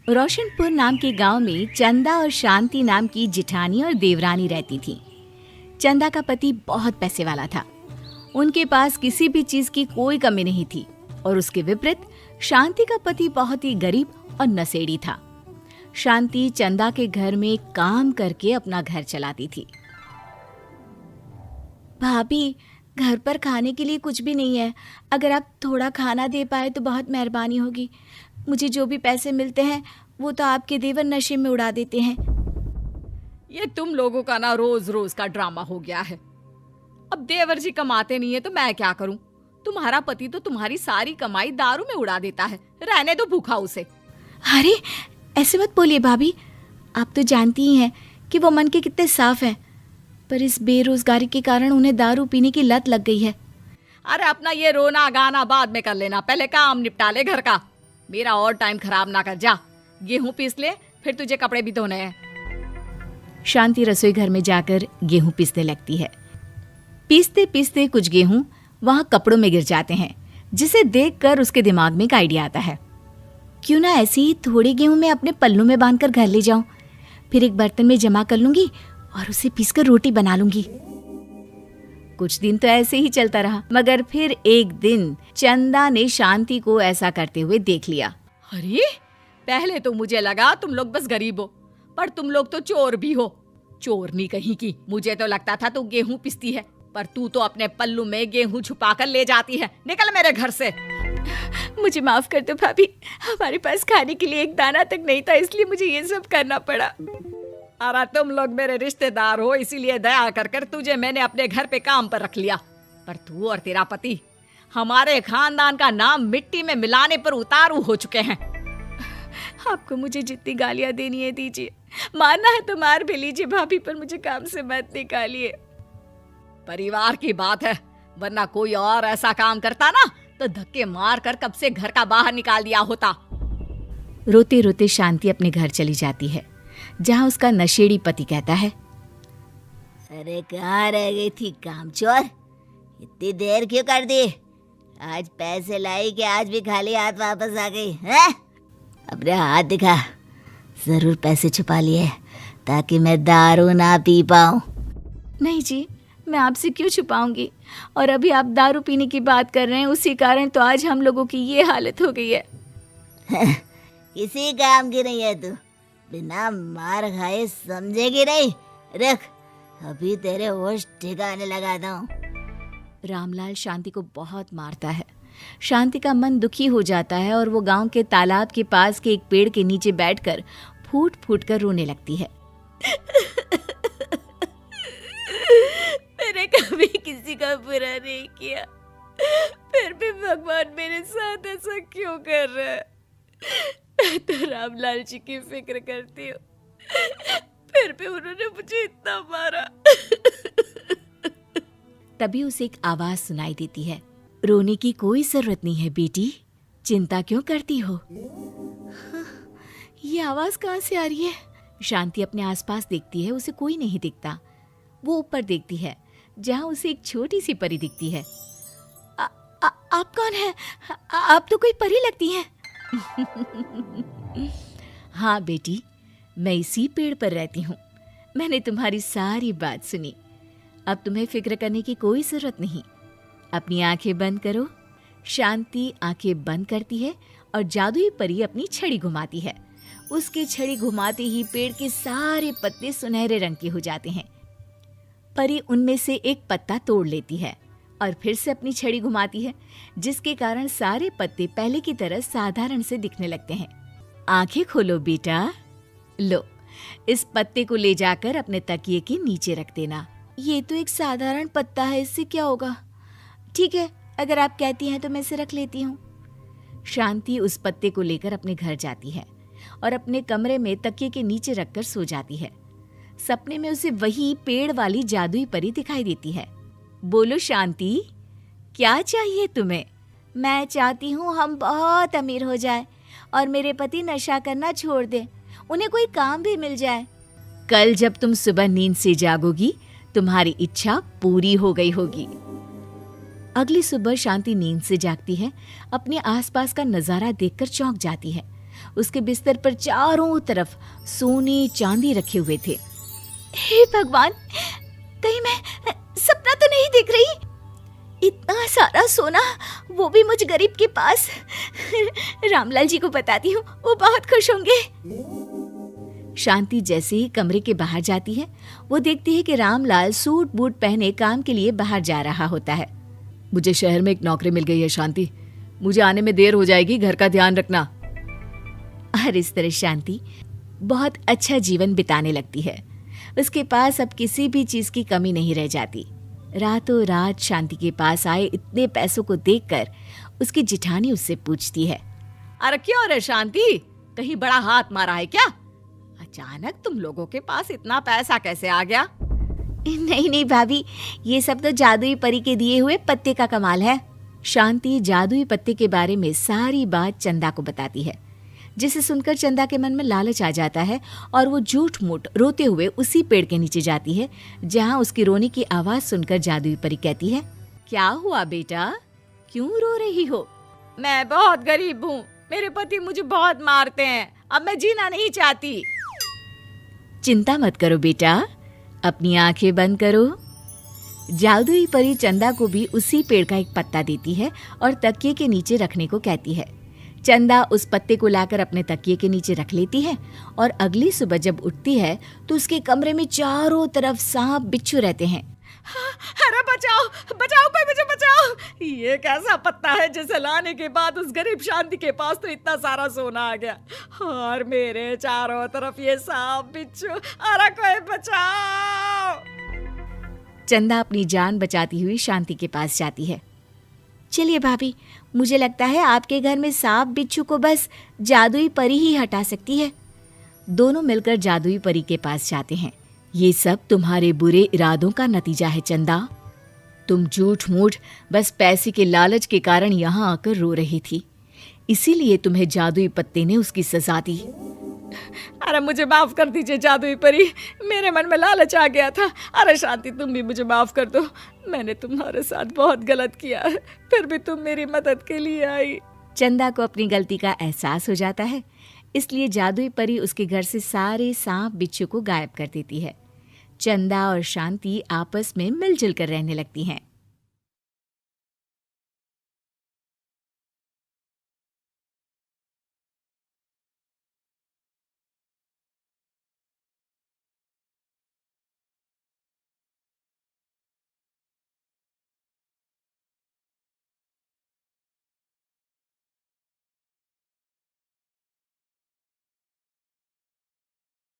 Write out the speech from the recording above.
रोशनपुर नाम के गांव में चंदा और शांति नाम की जिठानी और देवरानी रहती थी। चंदा का पति बहुत पैसे वाला था। उनके पास किसी भी चीज की कोई कमी नहीं थी और उसके विपरीत शांति का पति बहुत ही गरीब और नशेड़ी था। शांति चंदा के घर में काम करके अपना घर चलाती थी। भाभी, घर पर खाने के लिए कुछ भी नहीं है। अगर आप थोड़ा खाना दे पाए तो बहुत मेहरबानी होगी। मुझे जो भी पैसे मिलते हैं वो तो आपके देवर नशे में उड़ा देते हैं। ये तुम लोगों का ना रोज रोज का ड्रामा हो गया है। अब देवर जी कमाते नहीं है तो मैं क्या करूं? तुम्हारा पति तो तुम्हारी सारी कमाई दारू में उड़ा देता है। रहने दो भूखा उसे। अरे ऐसे मत बोलिए भाभी, आप तो जानती ही हैं कि वो मन के कितने साफ हैं, पर इस बेरोजगारी के कारण उन्हें दारू पीने की लत लग गई है। अरे अपना ये रोना गाना बाद में कर लेना, पहले काम निपटा ले घर का। मेरा और टाइम खराब ना कर। जा गेहूं पीस ले, फिर तुझे कपड़े भी धोने हैं। शांति रसोई घर में जाकर गेहूं पीसने लगती है। पीसते पीसते कुछ गेहूं वहां कपड़ों में गिर जाते हैं, जिसे देखकर उसके दिमाग में एक आइडिया आता है। क्यों ना ऐसे ही थोड़े गेहूं मैं अपने पल्लू में बांधकर घर ले जाऊं, फिर एक बर्तन में जमा कर लूंगी और उसे पीसकर रोटी बना लूंगी। कुछ दिन तो ऐसे ही चलता रहा, मगर फिर एक दिन चंदा ने शांति को ऐसा करते हुए देख लिया। अरे पहले तो मुझे लगा तुम लोग बस गरीब हो, पर तुम लोग तो चोर भी हो। चोरनी कहीं की। मुझे तो लगता था तू गेहूं पिसती है, पर तू तो अपने पल्लू में गेहूं छुपा कर ले जाती है। निकल मेरे घर से। मुझे माफ कर दो भाभी, हमारे पास खाने के लिए एक दाना तक नहीं था, इसलिए मुझे ये सब करना पड़ा। अरे तुम लोग मेरे रिश्तेदार हो, इसीलिए दया कर कर तुझे मैंने अपने घर पे काम पर रख लिया, पर तू और तेरा पति हमारे खानदान का नाम मिट्टी में मिलाने पर उतारू हो चुके हैं। आपको मुझे जितनी गालियां देनी है दीजिए, मारना है तो मार भी लीजिए भाभी, पर मुझे काम से मत निकालिए। परिवार की बात है, वरना कोई और ऐसा काम करता ना तो धक्के मार कर कब से घर का बाहर निकाल दिया होता। रोते रोते शांति अपने घर चली जाती है, जहाँ उसका नशेड़ी पति कहता है, अरे कहाँ रह गई थी कामचोर? इतनी देर क्यों कर दी? आज पैसे लाई कि आज भी खाली हाथ वापस आ गई है? अपने हाथ दिखा। जरूर पैसे छुपा लिए ताकि मैं दारू ना पी पाऊं। नहीं जी, मैं आपसे क्यों छुपाऊंगी, और अभी आप दारू पीने की बात कर रहे हैं, उसी कारण तो आज हम लोगों की ये हालत हो गई है। किसी काम की नहीं है तू, बिना मार खाए समझेगी नहीं। रख, अभी तेरे होश ठिकाने लगाता हूँ। रामलाल शांति को बहुत मारता है। शांति का मन दुखी हो जाता है और वो गांव के तालाब के पास के एक पेड़ के नीचे बैठकर फूट फूट कर रोने लगती है। मैंने कभी किसी का बुरा नहीं किया, फिर भी भगवान मेरे साथ ऐसा क्यों कर रहा है? मैं तो रामलाल जी की फिक्र करती हूँ, फिर भी उन्होंने मुझे इतना मारा। तभी उसे एक आवाज सुनाई देती है, रोने की कोई जरूरत नहीं है बेटी, चिंता क्यों करती हो? ये आवाज कहाँ से आ रही है? शांति अपने आसपास देखती है, उसे कोई नहीं दिखता। वो ऊपर देखती है, जहाँ उसे एक छोटी सी परी दिखती है। आप कौन है? आप तो कोई परी लगती हैं। हाँ बेटी, मैं इसी पेड़ पर रहती हूँ। मैंने तुम्हारी सारी बात सुनी, अब तुम्हें फिक्र करने की कोई जरूरत नहीं। अपनी आंखें बंद करो। शांति आंखें बंद करती है और जादुई परी अपनी छड़ी घुमाती है। उसकी छड़ी घुमाते ही पेड़ के सारे पत्ते सुनहरे रंग के हो जाते हैं। परी उनमें से एक पत्ता तोड़ लेती है और फिर से अपनी छड़ी घुमाती है, जिसके कारण सारे पत्ते पहले की तरह साधारण से दिखने लगते हैं। आंखें खोलो बेटा। लो, इस पत्ते को ले जाकर अपने तकिए के नीचे रख देना। ये तो एक साधारण पत्ता है, इससे क्या होगा? ठीक है, अगर आप कहती हैं तो मैं इसे रख लेती हूँ। शांति उस पत्ते को लेकर अपने घर जाती है और अपने कमरे में तकिए के नीचे रखकर सो जाती है। सपने में उसे वही पेड़ वाली जादुई परी दिखाई देती है। बोलो शांति, क्या चाहिए तुम्हें? मैं चाहती हूँ हम बहुत अमीर हो जाए और मेरे पति नशा करना छोड़ दें, उन्हें कोई काम भी मिल जाए। कल जब तुम सुबह नींद से जागोगी, तुम्हारी इच्छा पूरी हो गई होगी। अगली सुबह शांति नींद से जागती है, अपने आसपास का नजारा देखकर चौंक जाती है। उसके बिस्तर पर चारों तरफ सोने चांदी रखे हुए थे। हे भगवान, कहीं मैं सपना तो नहीं देख रही? इतना सारा सोना, वो भी मुझ गरीब के पास। रामलाल जी को बताती हूँ, वो बहुत खुश होंगे। शांति जैसे ही कमरे के बाहर जाती है, वो देखती है कि रामलाल सूट बूट पहने काम के लिए बाहर जा रहा होता है। मुझे शहर में एक नौकरी मिल गई है शांति, मुझे आने में देर हो जाएगी, घर का ध्यान रखना। और इस तरह शांति बहुत अच्छा जीवन बिताने लगती है। उसके पास अब किसी भी चीज की कमी नहीं रह जाती। रातों रात शांति के पास आए इतने पैसों को देखकर उसकी जिठानी उससे पूछती है, अरे क्यों रे शांति, कहीं बड़ा हाथ मारा है क्या? अचानक तुम लोगों के पास इतना पैसा कैसे आ गया? नहीं नहीं भाभी, ये सब तो जादुई परी के दिए हुए पत्ते का कमाल है। शांति जादुई पत्ते के बारे में सारी बात चंदा को बताती है, जिसे सुनकर चंदा के मन में लालच आ जाता है और वो झूठ मूठ रोते हुए उसी पेड़ के नीचे जाती है जहाँ उसकी रोने की आवाज सुनकर जादुई परी कहती है, क्या हुआ बेटा, क्यों रो रही हो? मैं बहुत गरीब हूँ, मेरे पति मुझे बहुत मारते हैं, अब मैं जीना नहीं चाहती। चिंता मत करो बेटा, अपनी आंखें बंद करो। जादुई परी चंदा को भी उसी पेड़ का एक पत्ता देती है और तकिए के नीचे रखने को कहती है। चंदा उस पत्ते को लाकर अपने तकिए के नीचे रख लेती है और अगली सुबह जब उठती है तो उसके कमरे में चारों तरफ सांप बिच्छू रहते हैं। अरे बचाओ बचाओ, कोई मुझे बचाओ, ये कैसा पत्ता है जिसे लाने के बाद उस गरीब शांति के पास तो इतना सारा सोना आ गया, और मेरे चारों तरफ ये सांप बिच्छू, अरे कोई बचाओ। चंदा अपनी जान बचाती हुई शांति के पास जाती है। चलिए भाभी, मुझे लगता है आपके घर में सांप बिच्छू को बस जादुई परी ही हटा सकती है। दोनों मिलकर जादुई परी के पास जाते हैं। ये सब तुम्हारे बुरे इरादों का नतीजा है चंदा। तुम झूठ मूठ बस पैसे के लालच के कारण यहाँ आकर रो रही थी, इसीलिए तुम्हें जादुई पत्ते ने उसकी सजा दी। अरे मुझे माफ कर दीजिए जादुई परी, मेरे मन में लालच आ गया था। अरे शांति, तुम भी मुझे माफ कर दो, मैंने तुम्हारे साथ बहुत गलत किया है, फिर भी तुम मेरी मदद के लिए आई। चंदा को अपनी गलती का एहसास हो जाता है, इसलिए जादुई परी उसके घर से सारे सांप बिच्छू को गायब कर देती है। चंदा और शांति आपस में मिलजुल कर रहने लगती हैं।